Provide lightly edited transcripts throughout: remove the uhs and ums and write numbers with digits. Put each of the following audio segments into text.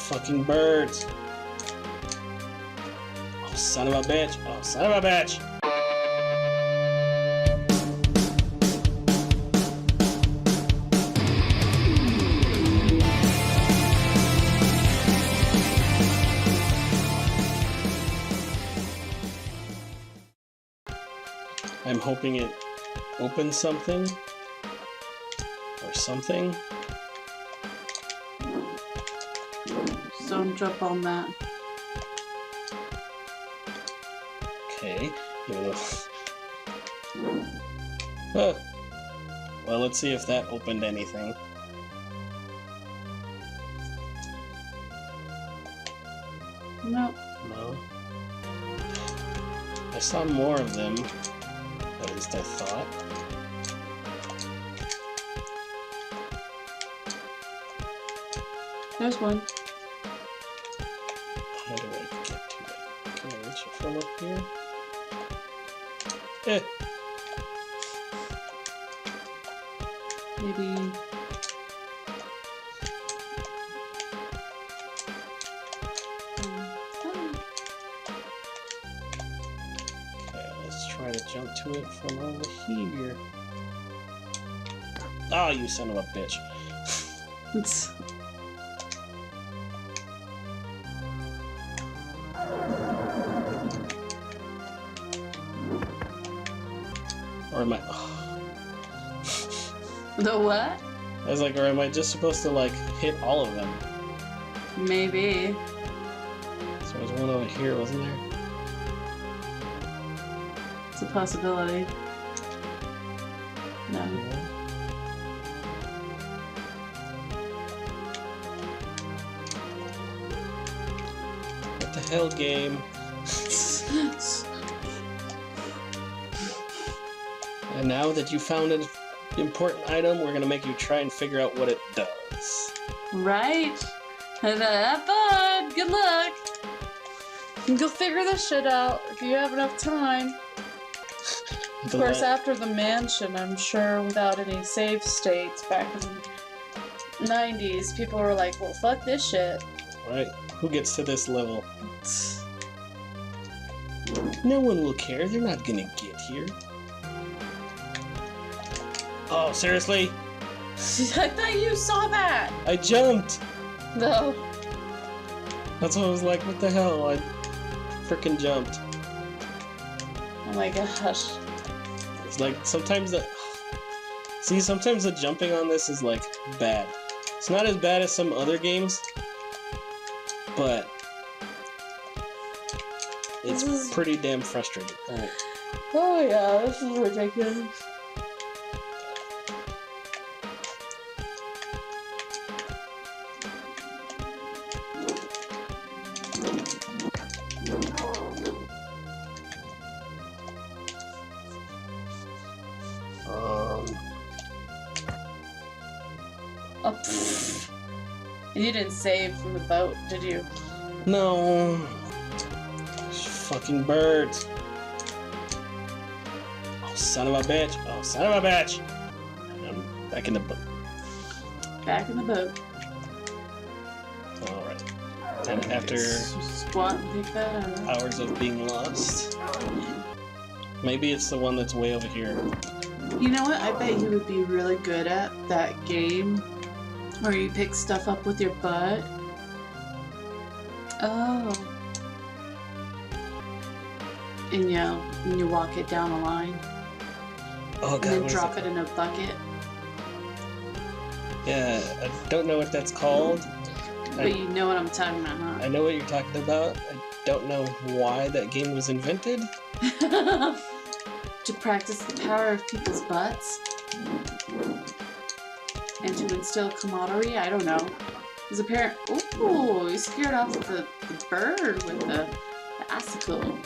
fucking birds. Oh, son of a bitch. Oh, son of a bitch. I'm hoping it opens something. Or something. Don't jump on that. Okay. Huh. Well, let's see if that opened anything. Nope. No. I saw more of them. At least I thought. There's one. How do I get to it? Can I reach it from up here? Eh. Maybe. Okay, let's try to jump to it from over here. Oh, you son of a bitch. Or am I... Oh. The what? I was like, or am I just supposed to, like, hit all of them? Maybe. So there was one over here, wasn't there? It's a possibility. No. What the hell, game? And now that you found an important item, we're gonna make you try and figure out what it does. Right? Have fun! Good luck! You'll figure this shit out if you have enough time. Of course, after the mansion, I'm sure without any save states back in the 90s, people were like, well, fuck this shit. Right? Who gets to this level? No one will care. They're not gonna get here. Oh, seriously? I thought you saw that! I jumped! No. That's what I was like, what the hell? I freaking jumped. Oh my gosh. It's like, sometimes the... See, sometimes the jumping on this is, like, bad. It's not as bad as some other games, but... it's pretty damn frustrating. Alright. Oh yeah, this is ridiculous. Oh, pfft. You didn't save from the boat, did you? No. Fucking birds. Oh, son of a bitch. Oh, son of a bitch. I'm back in the boat. Back in the boat. Alright. And after squat and pick that up. hours of being lost, maybe it's the one that's way over here. You know what? I bet you would be really good at that game where you pick stuff up with your butt. Oh. And you walk it down a line. Oh god. And then drop it in a bucket. Yeah, I don't know what that's called. But you know what I'm talking about, huh? I know what you're talking about. I don't know why that game was invented. To practice the power of people's butts. And to instill camaraderie, I don't know. There's a parent. Ooh, you scared off the bird with the icicle.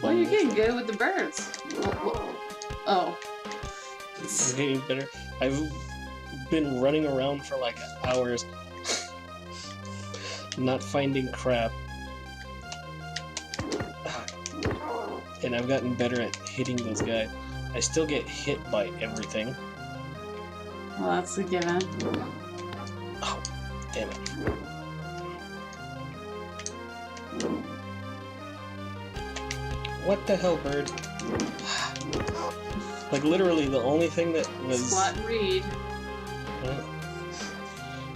Oh, you're getting good with the birds. Oh. I'm getting better. I've been running around for like hours, not finding crap. And I've gotten better at hitting those guys. I still get hit by everything. Well, that's a given. Oh, Damn it. What the hell, bird? Like, literally, the only thing that was... Squat and read.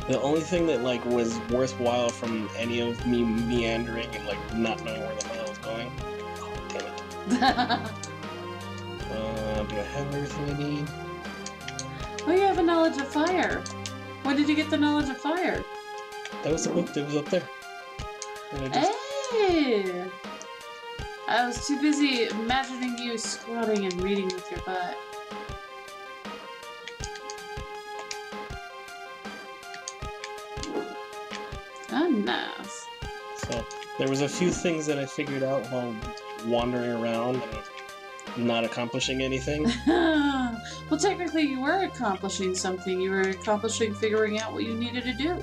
The only thing that, like, was worthwhile from any of me meandering and, like, not knowing where the hell I was going. Oh, damn it. Do I have everything I need? Oh, you have a knowledge of fire. When did you get the knowledge of fire? That was the book that was up there. And I just... Hey! I was too busy imagining you squatting and reading with your butt. Oh, nice. So, there was a few things that I figured out while wandering around and not accomplishing anything. Well, technically you were accomplishing something. You were accomplishing figuring out what you needed to do.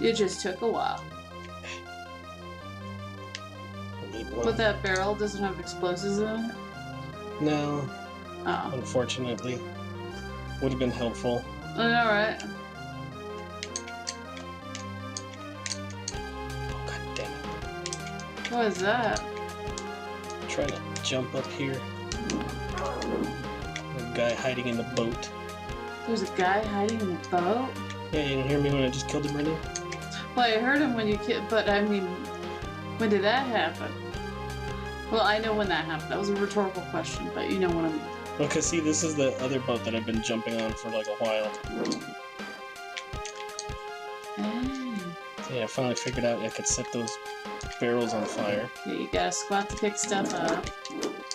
It just took a while. But that barrel doesn't have explosives in it? No. Oh. Unfortunately. Would have been helpful. Alright. Oh, god damn it. What is that? I'm trying to jump up here. There's a guy hiding in the boat. There's a guy hiding in the boat? Yeah, you didn't hear me when I just killed him right now? Well, I heard him when you killed, but I mean, when did that happen? Well, I know when that happened. That was a rhetorical question, but you know what I mean. Okay, see, this is the other boat that I've been jumping on for like a while. Hey. So yeah, I finally figured out I could set those barrels on fire. Okay, you gotta squat to pick stuff up.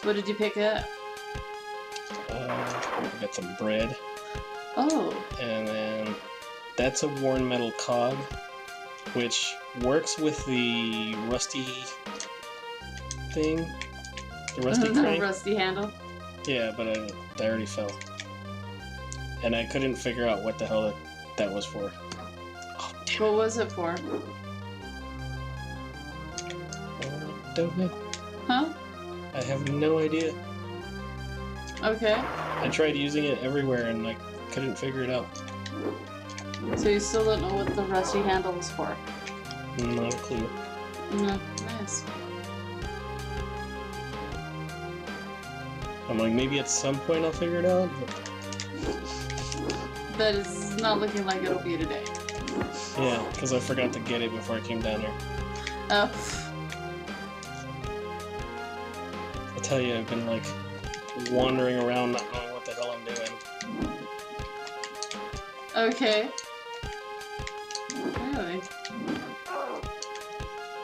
What did you pick up? I got some bread. Oh. And then that's a worn metal cog, which works with the rusty thing. The rusty crank. Rusty handle. Yeah, but I already fell. And I couldn't figure out what the hell that was for. Oh, damn. What was it for? Don't know. Huh? I have no idea. Okay. I tried using it everywhere and I couldn't figure it out. So you still don't know what the rusty handle was for? Not a clue. No. Nice. I'm like, maybe at some point I'll figure it out. But it's not looking like it'll be today. Yeah, because I forgot to get it before I came down here. Oh. I tell you, I've been like wandering around not knowing what the hell I'm doing. Okay. Really?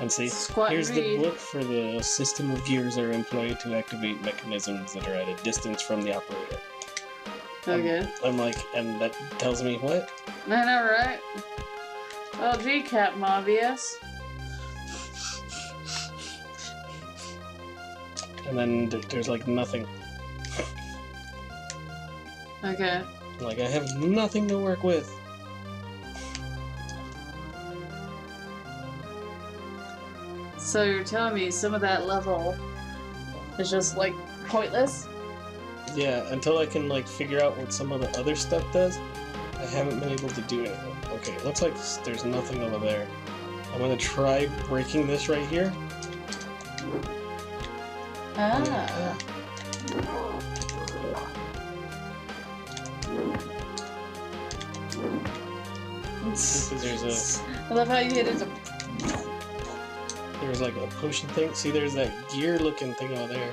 And see, Squat here's and the read. book for the system of gears that are employed to activate mechanisms that are at a distance from the operator. Okay. I'm like, and that tells me what? I know, right? Oh, gee, Captain Obvious. And then there's like nothing. Okay. Like, I have nothing to work with. So you're telling me some of that level is just, like, pointless? Yeah, until I can like figure out what some of the other stuff does, I haven't been able to do anything. Okay, it looks like there's nothing over there. I'm gonna try breaking this right here. Ah. Because there's I love how you hit it. there's like a potion thing. See, there's that gear looking thing over there.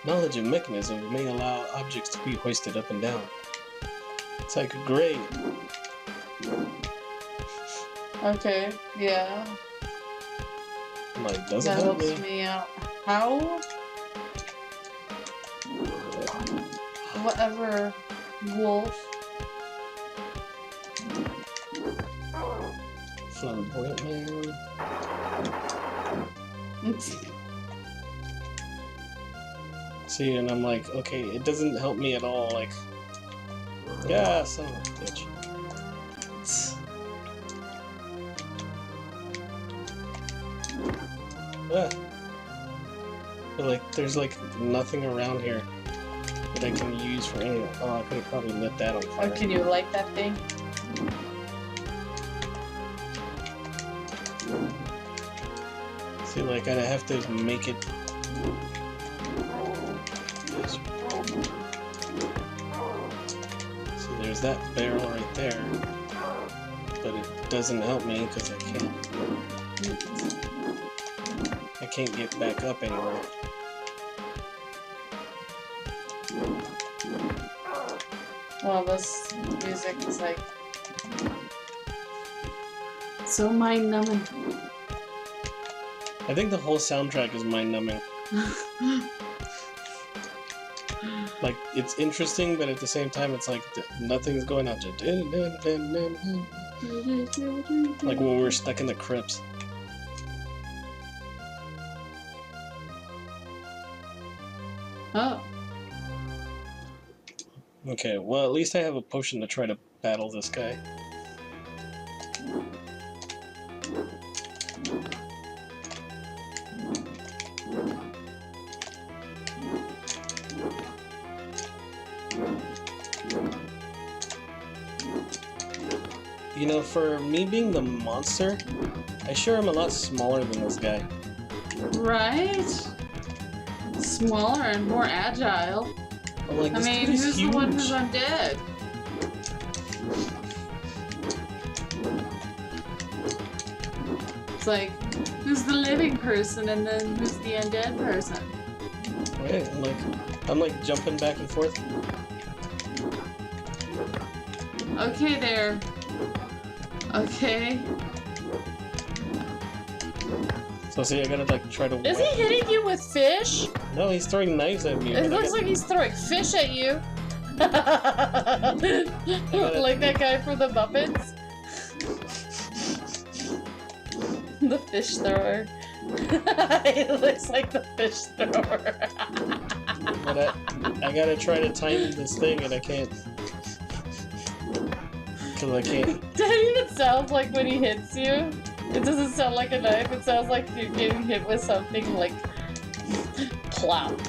Knowledge of mechanisms may allow objects to be hoisted up and down. It's like, great. Okay, yeah. I'm like, doesn't That help helps me. me out. How? Whatever, wolf. Flamboyant man. See, and I'm like, okay, it doesn't help me at all. Like, yeah, son of a bitch. Ah. But like, there's like nothing around here that I can use for anything. Oh, I could have probably lit that on Or fire. can you light that thing? See, like, I have to make it... See, there's that barrel right there. But it doesn't help me because I can't get back up anymore. Well, this music is like so mind-numbing. I think the whole soundtrack is mind-numbing. Like, it's interesting, but at the same time, it's like nothing's going on. Like when we were stuck in the crypts. Oh. Okay, well, at least I have a potion to try to battle this guy. You know, for me being the monster, I sure am a lot smaller than this guy. Right? Smaller and more agile. I'm like, I mean, who's the one who's undead? It's like, who's the living person and then who's the undead person? Right, I'm like jumping back and forth. Okay there. Okay. So see, I gotta like try to... Is he hitting you with fish? No, he's throwing knives at me. It looks like he's throwing fish at you. Like that guy from the Muppets. The fish thrower. He looks like the fish thrower. But I gotta try to time this thing and I can't. Because I can't. Does it even sound like when he hits you? It doesn't sound like a knife, it sounds like you're getting hit with something like plop.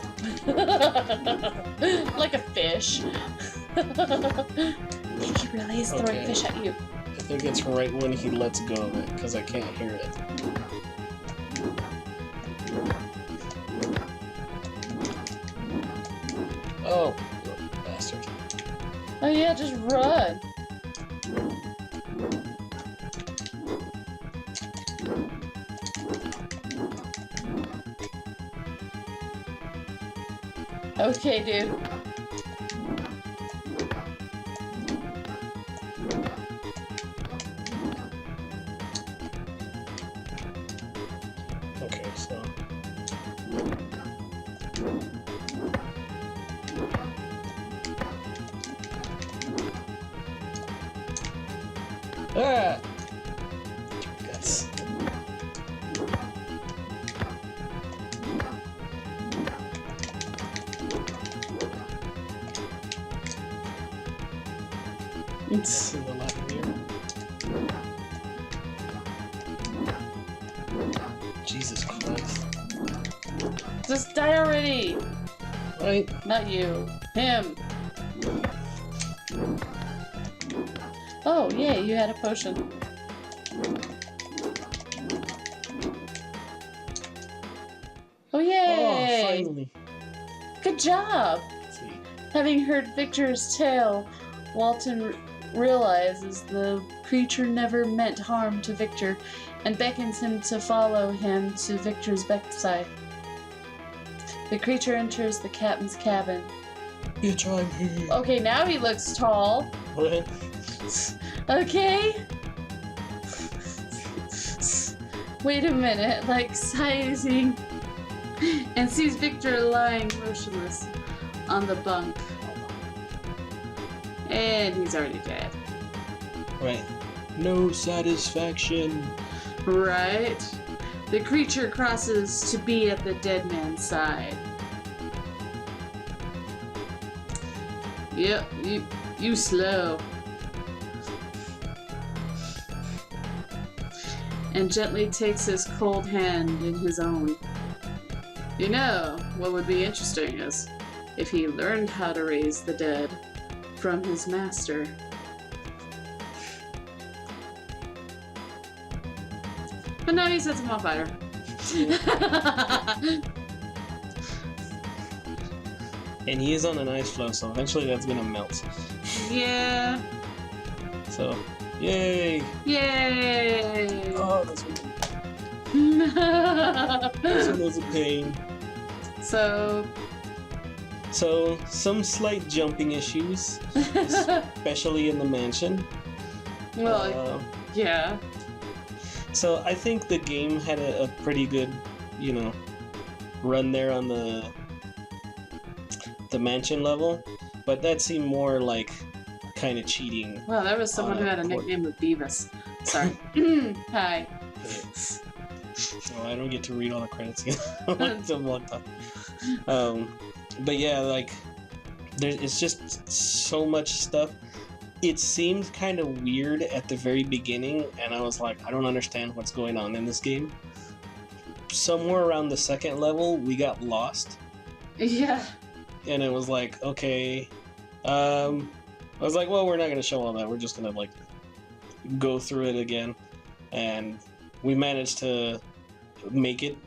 Like a fish. I think he really is throwing fish at you. I think it's right when he lets go of it, because I can't hear it. Oh, bastard. Oh yeah, just run. Okay, dude. Okay, so... Ah! Guts. It's in the lot here. Jesus Christ. Just die already! Right? Not you. Him! Oh, yeah, you had a potion. Oh, yay! Oh, finally. Good job! Let's see. Having heard Victor's tale, Walton realizes the creature never meant harm to Victor and beckons him to follow him to Victor's bedside. The creature enters the captain's cabin. Bitch, I'm here. Okay, now he looks tall. Right? Okay. Wait a minute, like sizing, and sees Victor lying motionless on the bunk. And he's already dead. Right. No satisfaction. Right? The creature crosses to be at the dead man's side. Yep, you slow. And gently takes his cold hand in his own. You know, what would be interesting is if he learned how to raise the dead from his master. But no, he sets him on fire. And he is on an ice floe, so eventually that's gonna melt. Yeah. So, yay! Yay! Oh, this one was a pain. So, some slight jumping issues, especially in the mansion. well, yeah. So I think the game had a pretty good, run there on the mansion level, but that seemed more like kind of cheating. Wow, there was someone who had a nickname of Beavis. Sorry. Hi. Oh, I don't get to read all the credits again. But yeah, like it's just so much stuff. It seemed kind of weird at the very beginning, and I was like, I don't understand what's going on in this game. Somewhere around the second level, we got lost. Yeah. And it was like, okay. I was like, well, we're not going to show all that. We're just going to, go through it again. And we managed to make it.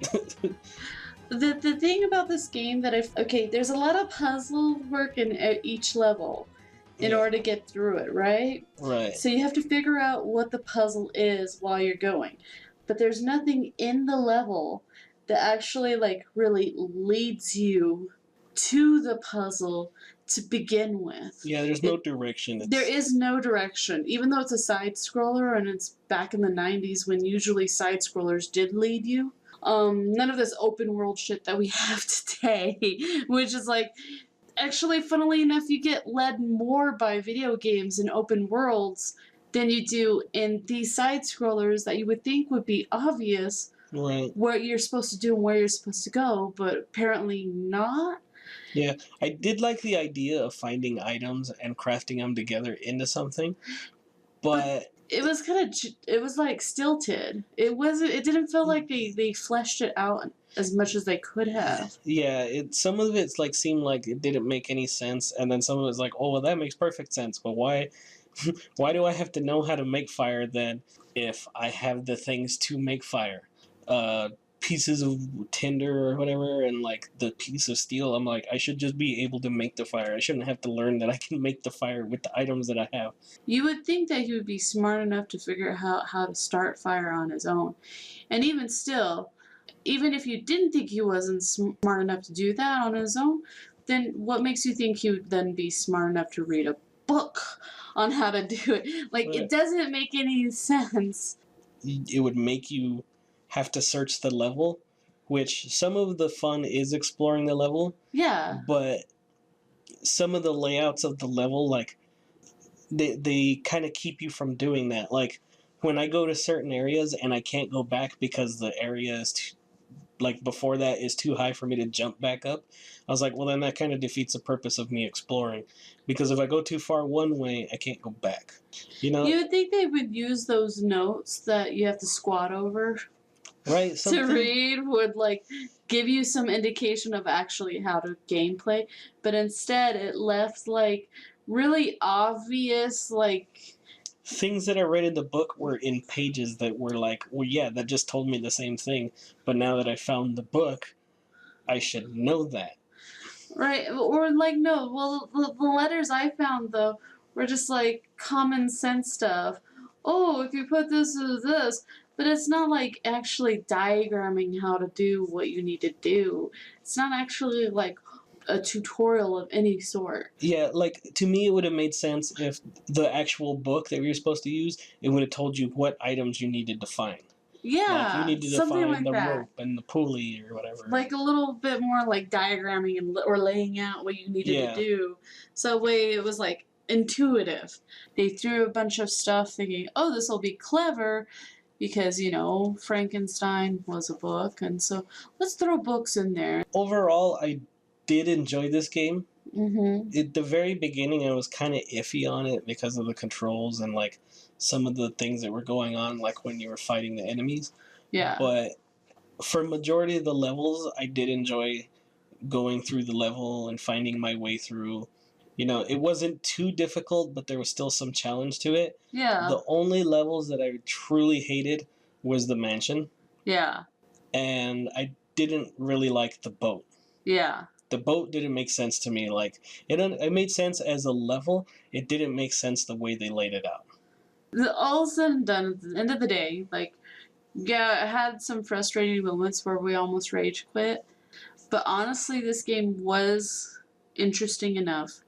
The thing about this game that there's a lot of puzzle work in each level in order to get through it, right? Right. So you have to figure out what the puzzle is while you're going. But there's nothing in the level that actually, really leads you to the puzzle to begin with. Yeah, there's no direction. There is no direction. Even though it's a side-scroller and it's back in the 90s when usually side-scrollers did lead you. None of this open world shit that we have today, which is actually, funnily enough, you get led more by video games and open worlds than you do in these side-scrollers that you would think would be obvious what you're supposed to do and where you're supposed to go, but apparently not. Yeah, I did like the idea of finding items and crafting them together into something, but it was stilted. It didn't feel like they fleshed it out as much as they could have. Yeah, some of it seemed like it didn't make any sense, and then some of it was like, oh, well, that makes perfect sense, but why do I have to know how to make fire then if I have the things to make fire? Pieces of tinder or whatever, and the piece of steel, I'm like, I should just be able to make the fire. I shouldn't have to learn that I can make the fire with the items that I have. You would think that he would be smart enough to figure out how to start fire on his own. And even still, even if you didn't think he wasn't smart enough to do that on his own, then what makes you think he would then be smart enough to read a book on how to do it? It doesn't make any sense. It would make you have to search the level, which some of the fun is exploring the level. Yeah. But some of the layouts of the level, they kind of keep you from doing that. When I go to certain areas and I can't go back because the area is before that is too high for me to jump back up, I was like, well, then that kind of defeats the purpose of me exploring. Because if I go too far one way, I can't go back. You would think they would use those notes that you have to squat over. Right, to read would give you some indication of actually how to gameplay, but instead it left really obvious things that I read in the book were in pages that were well, yeah, that just told me the same thing, but now that I found the book, I should know that. Right, or no, well, the letters I found though were just common sense stuff. Oh, if you put this or this. But it's not actually diagramming how to do what you need to do. It's not actually a tutorial of any sort. Yeah, to me it would have made sense if the actual book that we were supposed to use, it would have told you what items you needed to find. Yeah, you needed to find the rope and the pulley or whatever. A little bit more diagramming or laying out what you needed to do. So it was intuitive. They threw a bunch of stuff thinking, oh, this will be clever. Because, Frankenstein was a book, and so let's throw books in there. Overall, I did enjoy this game. Mm-hmm. At the very beginning, I was kind of iffy on it because of the controls and, some of the things that were going on, when you were fighting the enemies. Yeah. But for majority of the levels, I did enjoy going through the level and finding my way through. It wasn't too difficult, but there was still some challenge to it. Yeah. The only levels that I truly hated was the mansion. Yeah. and I didn't really like the boat. Yeah. The boat didn't make sense to me. Like it made sense as a level. It didn't make sense the way they laid it out. All said and done, at the end of the day, like, yeah, it had some frustrating moments where we almost rage quit. But honestly, this game was interesting enough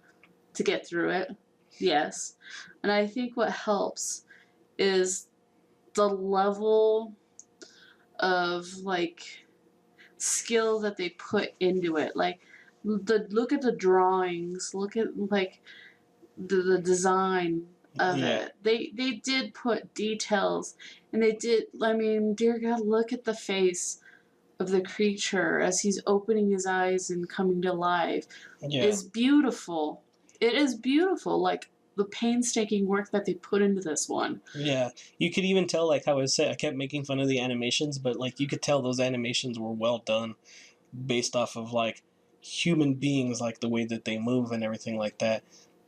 to get through it. Yes. And I think what helps is the level of, like, skill that they put into it. Like, look at the drawings, look at, like, the design of it. They did put details, and they did, I mean, dear God, look at the face of the creature as he's opening his eyes and coming to life. Yeah. Is beautiful. It is beautiful, like the painstaking work that they put into this one. Yeah, you could even tell, like how I said, I kept making fun of the animations, but like you could tell those animations were well done, based off of like human beings, like the way that they move and everything like that.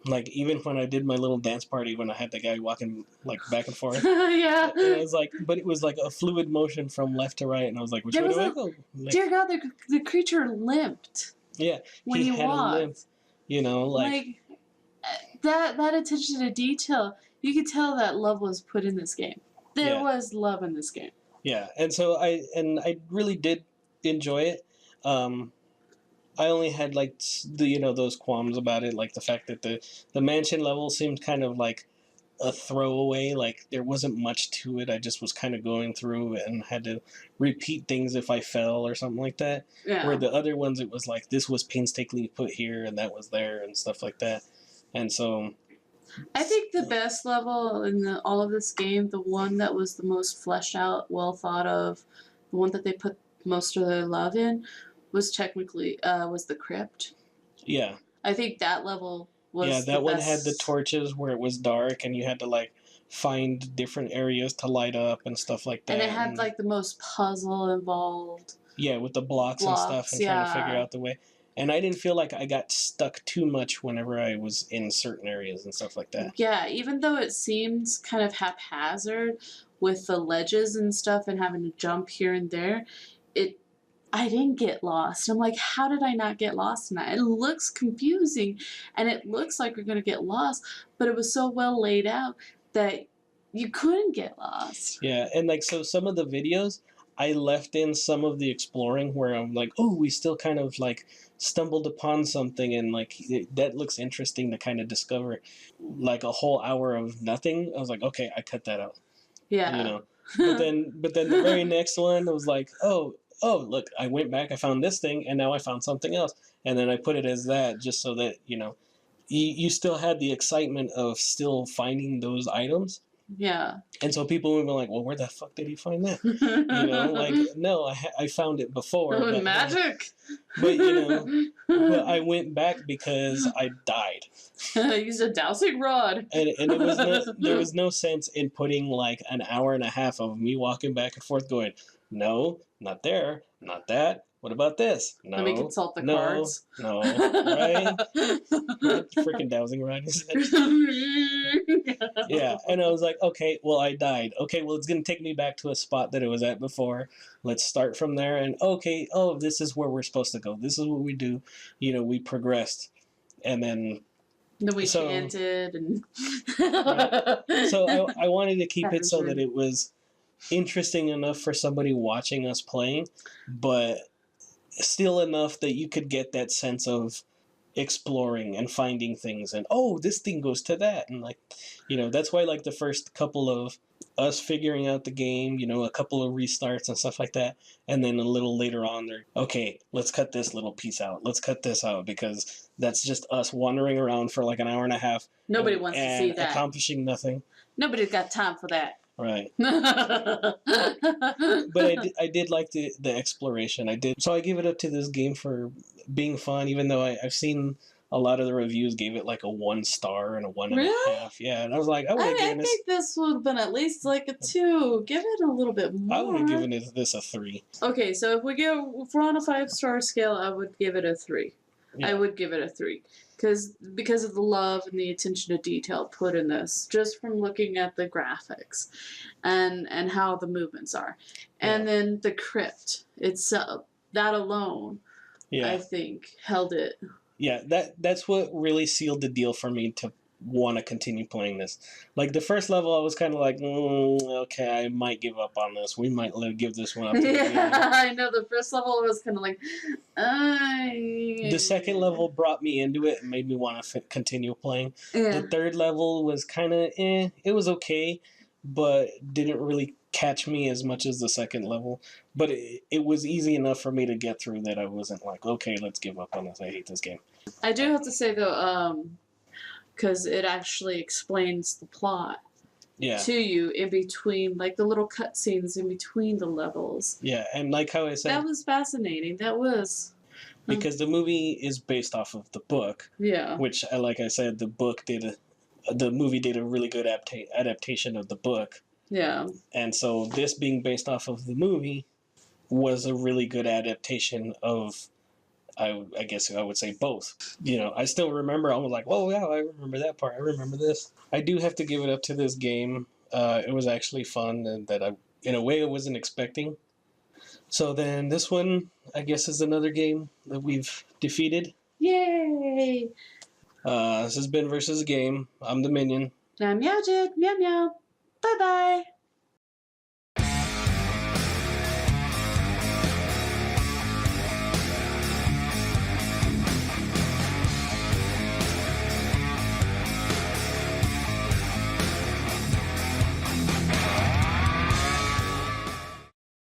Like even when I did my little dance party, when I had the guy walking like back and forth, Yeah. and it was like, but it was like a fluid motion from left to right, and I was like, which way do I go? Like, dear God, the creature limped. Yeah, when he had walked. a limp. You know, like that attention to detail, you could tell that love was put in this game. There Yeah. was love in this game. Yeah, and so I really did enjoy it. I only had like those qualms about it, like the fact that the mansion level seemed kind of like a throwaway. Like there wasn't much to it. I just was kind of going through and had to repeat things if I fell or something like that. Yeah. Where the other ones, it was like this was painstakingly put here and that was there and stuff like that. And so I think the best level in all of this game, the one that was the most fleshed out, well thought of, the one that they put most of their love in, was technically was the crypt. Yeah. I think that level was that one best. had the torches where it was dark and you had to like find different areas to light up and stuff like that. And it had like the most puzzle involved. Yeah, with the blocks and stuff and trying to figure out the way. And I didn't feel like I got stuck too much whenever I was in certain areas and stuff like that. Yeah, even though it seems kind of haphazard with the ledges and stuff and having to jump here and there, I didn't get lost. I'm like, how did I not get lost in that? It looks confusing and it looks like we're going to get lost, but it was so well laid out that you couldn't get lost. Yeah, and like so some of the videos, I left in some of the exploring where I'm like, oh, we still kind of like stumbled upon something and like that looks interesting to kind of discover. Like a whole hour of nothing, I was like, okay, I cut that out. Yeah. You know, but then the very next one was like, oh, look, I went back, I found this thing, and now I found something else, and then I put it as that just so that you still had the excitement of still finding those items. Yeah. And so people would be like, well, where the fuck did he find that? Like, no, I found it before. But, magic! But, but I went back because I died. I used a dowsing rod. And there was no sense in putting like an hour and a half of me walking back and forth going, no, not there, not that. What about this? No. Let me consult the cards. No, right? Freaking dowsing rod. Yeah, and I was like, okay, well, I died. Okay, well, it's going to take me back to a spot that it was at before. Let's start from there. And okay, this is where we're supposed to go. This is what we do. We progressed. And then we chanted. And right. So I wanted to keep it so that it was interesting enough for somebody watching us playing, but still enough that you could get that sense of exploring and finding things and this thing goes to that, and like that's why like the first couple of us figuring out the game, a couple of restarts and stuff like that, and then a little later on they're okay, let's cut this little piece out, let's cut this out, because that's just us wandering around for like an hour and a half. Nobody wants to see that, accomplishing nothing. Nobody's got time for that. Right. But I did like the exploration. I did. So I give it up to this game for being fun, even though I've seen a lot of the reviews gave it like a 1 star and a 1.5. Yeah, and I was like, I think this would have been at least like a 2. Give it a little bit more. I would have given this a 3. Okay, so if we're on a 5-star scale, I would give it a 3. Yeah. I would give it a 3. because of the love and the attention to detail put in this, just from looking at the graphics and how the movements are. And then the crypt itself, that alone, I think, held it. Yeah, that's what really sealed the deal for me to want to continue playing this. Like the first level, I was kind of like, okay, I might give up on this. We might give this one up. I know the first level was kind of like, The second level brought me into it and made me want to continue playing. The third level was kind of it was okay, but didn't really catch me as much as the second level. But it was easy enough for me to get through that I wasn't like, okay, let's give up on this. I hate this game. I do have to say though, because it actually explains the plot to you in between, like the little cutscenes in between the levels. Yeah, and like how I said, that was fascinating. That was because the movie is based off of the book. Yeah, which, like I said, the movie did a really good adaptation of the book. Yeah, and so this being based off of the movie was a really good adaptation of. I guess I would say both. You know, I still remember, I was like, oh, yeah, I remember that part. I remember this. I do have to give it up to this game. It was actually fun, and that in a way, I wasn't expecting. So then this one, I guess, is another game that we've defeated. Yay! This has been Versus Game. I'm the Minion. I'm Meow Jid. Meow meow. Bye-bye.